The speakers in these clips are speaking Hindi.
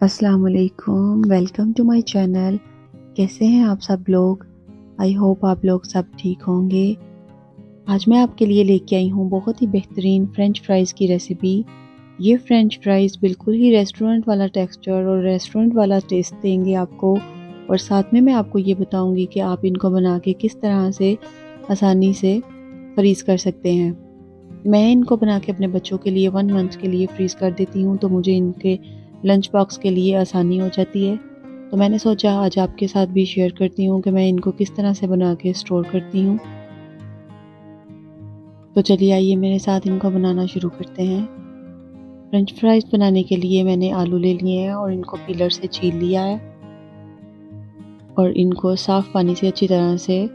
अस्सलाम वालेकुम, वेलकम टू माय चैनल। कैसे हैं आप सब लोग? आई होप आप लोग सब ठीक होंगे। आज मैं आपके लिए लेके आई हूँ बहुत ही बेहतरीन फ़्रेंच फ्राइज़ की रेसिपी। ये फ़्रेंच फ्राइज़ बिल्कुल ही रेस्टोरेंट वाला टेक्सचर और रेस्टोरेंट वाला टेस्ट देंगे आपको, और साथ में मैं आपको ये बताऊँगी कि आप इनको बना के किस तरह से आसानी से फ्रीज़ कर सकते हैं। मैं इनको बना के अपने बच्चों के लिए 1 मंथ के लिए फ्रीज़ कर देती हूँ, तो मुझे इनके लंच बॉक्स के लिए आसानी हो जाती है। तो मैंने सोचा आज आपके साथ भी शेयर करती हूँ कि मैं इनको किस तरह से बना के स्टोर करती हूँ। तो चलिए आइए मेरे साथ इनको बनाना शुरू करते हैं। फ्रेंच फ्राइज़ बनाने के लिए मैंने आलू ले लिए हैं और इनको पीलर से छील लिया है और इनको साफ़ पानी से अच्छी तरह से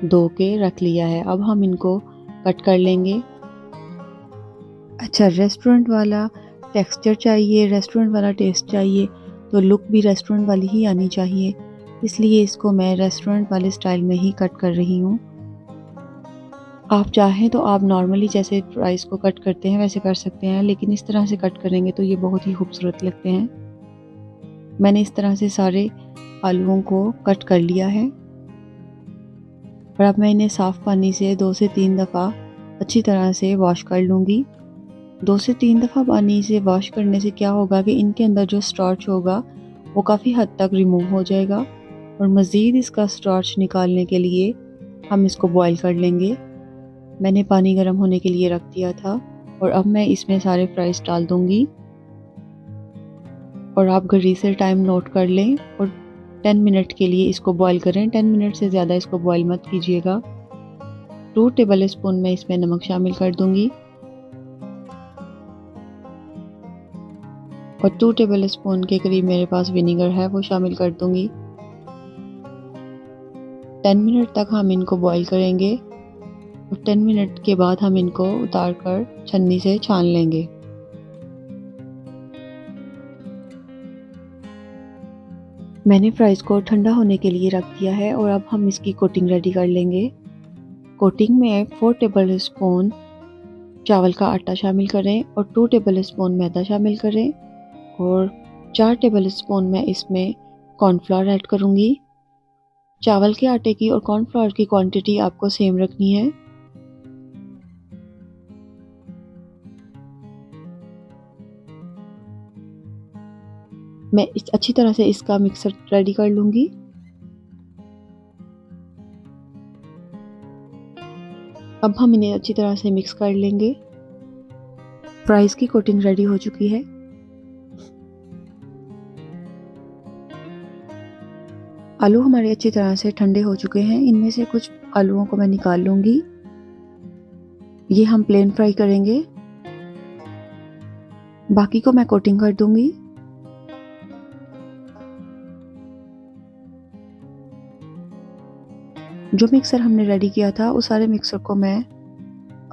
धो के रख लिया है। अब हम इनको कट कर लेंगे। अच्छा, रेस्टोरेंट वाला टेक्सचर चाहिए, रेस्टोरेंट वाला टेस्ट चाहिए, तो लुक भी रेस्टोरेंट वाली ही आनी चाहिए। इसलिए इसको मैं रेस्टोरेंट वाले स्टाइल में ही कट कर रही हूँ। आप चाहें तो आप नॉर्मली जैसे फ्राइज़ को कट करते हैं वैसे कर सकते हैं, लेकिन इस तरह से कट करेंगे तो ये बहुत ही खूबसूरत लगते हैं। मैंने इस तरह से सारे आलूओं को कट कर लिया है और अब मैं इन्हें साफ़ पानी से 2 से 3 दफ़ा अच्छी तरह से वॉश कर लूँगी। 2 से 3 दफ़ा पानी से वॉश करने से क्या होगा कि इनके अंदर जो स्टार्च होगा वो काफ़ी हद तक रिमूव हो जाएगा, और मज़ीद इसका स्टार्च निकालने के लिए हम इसको बॉईल कर लेंगे। मैंने पानी गर्म होने के लिए रख दिया था और अब मैं इसमें सारे फ्राइज़ डाल दूँगी, और आप घड़ी से टाइम नोट कर लें और 10 मिनट के लिए इसको बॉईल करें। 10 मिनट से ज़्यादा इसको बॉईल मत कीजिएगा। 2 टेबल स्पून मैं इसमें नमक शामिल कर दूँगी और 2 टेबल स्पून के करीब मेरे पास विनेगर है, वो शामिल कर दूँगी। 10 मिनट तक हम इनको बॉईल करेंगे और 10 मिनट के बाद हम इनको उतार कर छन्नी से छान लेंगे। मैंने फ्राइज़ को ठंडा होने के लिए रख दिया है और अब हम इसकी कोटिंग रेडी कर लेंगे। कोटिंग में 4 टेबल स्पून चावल का आटा शामिल करें और 2 टेबल स्पून मैदा शामिल करें और 4 टेबल स्पून मैं इसमें कॉर्नफ्लोर ऐड करूँगी। चावल के आटे की और कॉर्नफ्लोर की क्वांटिटी आपको सेम रखनी है। मैं इस अच्छी तरह से इसका मिक्सर रेडी कर लूँगी। अब हम इन्हें अच्छी तरह से मिक्स कर लेंगे। फ्राइज़ की कोटिंग रेडी हो चुकी है। आलू हमारे अच्छी तरह से ठंडे हो चुके हैं। इनमें से कुछ आलूओं को मैं निकाल लूँगी। ये हम प्लेन फ्राई करेंगे, बाकी को मैं कोटिंग कर दूँगी। जो मिक्सर हमने रेडी किया था उस सारे मिक्सर को मैं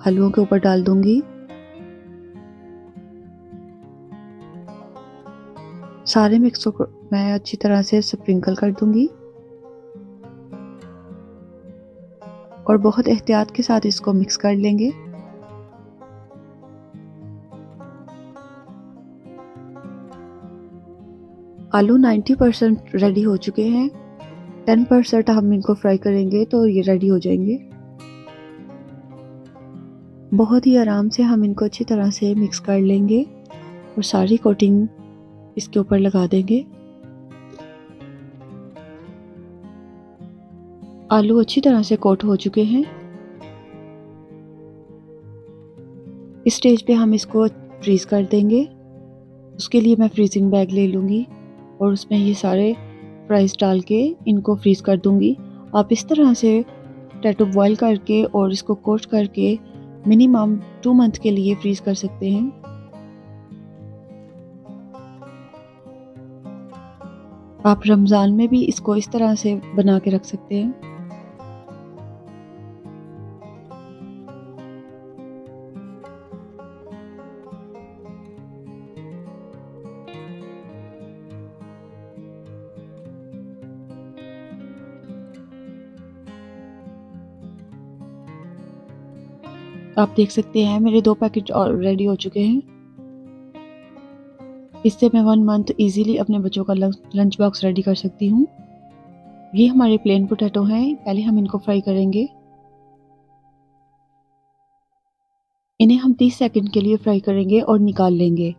आलूओं के ऊपर डाल दूँगी। सारे मिक्सर को मैं अच्छी तरह से स्प्रिंकल कर दूँगी और बहुत एहतियात के साथ इसको मिक्स कर लेंगे। आलू 90% रेडी हो चुके हैं। 10% हम इनको फ्राई करेंगे तो ये रेडी हो जाएंगे। बहुत ही आराम से हम इनको अच्छी तरह से मिक्स कर लेंगे और सारी कोटिंग इसके ऊपर लगा देंगे। आलू अच्छी तरह से कोट हो चुके हैं। इस स्टेज पे हम इसको फ्रीज़ कर देंगे। उसके लिए मैं फ्रीजिंग बैग ले लूँगी और उसमें ये सारे फ्राइज़ डाल के इनको फ्रीज़ कर दूँगी। आप इस तरह से टैटो बॉयल करके और इसको कोट करके मिनिमम 2 मंथ के लिए फ्रीज़ कर सकते हैं। आप रमज़ान में भी इसको इस तरह से बना के रख सकते हैं। आप देख सकते हैं मेरे 2 पैकेट रेडी हो चुके हैं। इससे मैं 1 मंथ ईज़िली अपने बच्चों का लंच बॉक्स रेडी कर सकती हूँ। ये हमारे प्लेन पोटैटो हैं, पहले हम इनको फ्राई करेंगे। इन्हें हम 30 सेकंड के लिए फ्राई करेंगे और निकाल लेंगे।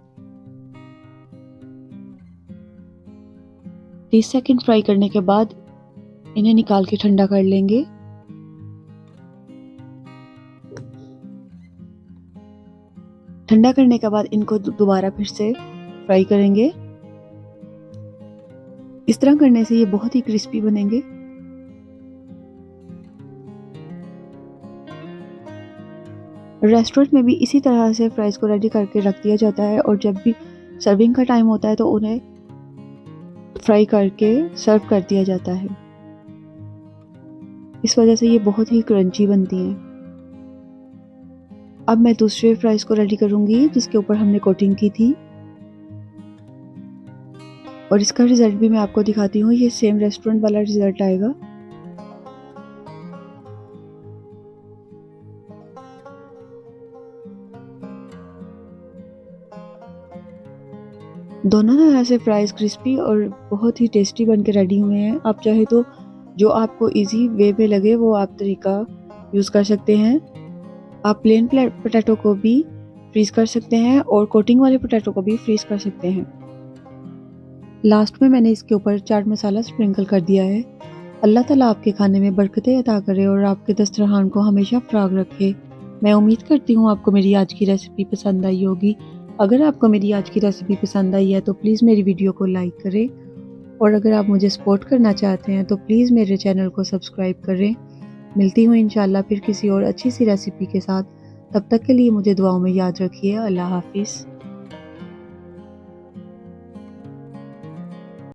30 सेकंड फ्राई करने के बाद इन्हें निकाल के ठंडा कर लेंगे। ठंडा करने के बाद इनको दोबारा फिर से फ्राई करेंगे। इस तरह करने से ये बहुत ही क्रिस्पी बनेंगे। रेस्टोरेंट में भी इसी तरह से फ्राइज़ को रेडी करके रख दिया जाता है और जब भी सर्विंग का टाइम होता है तो उन्हें फ्राई करके सर्व कर दिया जाता है। इस वजह से ये बहुत ही क्रंची बनती हैं। अब मैं दूसरे फ्राइज़ को रेडी करूँगी जिसके ऊपर हमने कोटिंग की थी और इसका रिज़ल्ट भी मैं आपको दिखाती हूँ। ये सेम रेस्टोरेंट वाला रिज़ल्ट आएगा। दोनों तरह से फ्राइज़ क्रिस्पी और बहुत ही टेस्टी बन के रेडी हुए हैं। आप चाहे तो जो आपको ईज़ी वे में लगे वो आप तरीका यूज़ कर सकते हैं। आप प्लेन पोटैटो को भी फ्रीज़ कर सकते हैं और कोटिंग वाले पोटैटो को भी फ्रीज़ कर सकते हैं। लास्ट में मैंने इसके ऊपर चाट मसाला स्प्रिंकल कर दिया है। अल्लाह ताला आपके खाने में बरकतें अता करे और आपके दस्तरखान को हमेशा फ़राग रखे। मैं उम्मीद करती हूँ आपको मेरी आज की रेसिपी पसंद आई होगी। अगर आपको मेरी आज की रेसिपी पसंद आई है तो प्लीज़ मेरी वीडियो को लाइक करें और अगर आप मुझे सपोर्ट करना चाहते हैं तो प्लीज़ मेरे चैनल को सब्सक्राइब करें। मिलती हूँ इंशाल्लाह फिर किसी और अच्छी सी रेसिपी के साथ। तब तक के लिए मुझे दुआओं में याद रखिए। अल्लाह हाफ़िज़।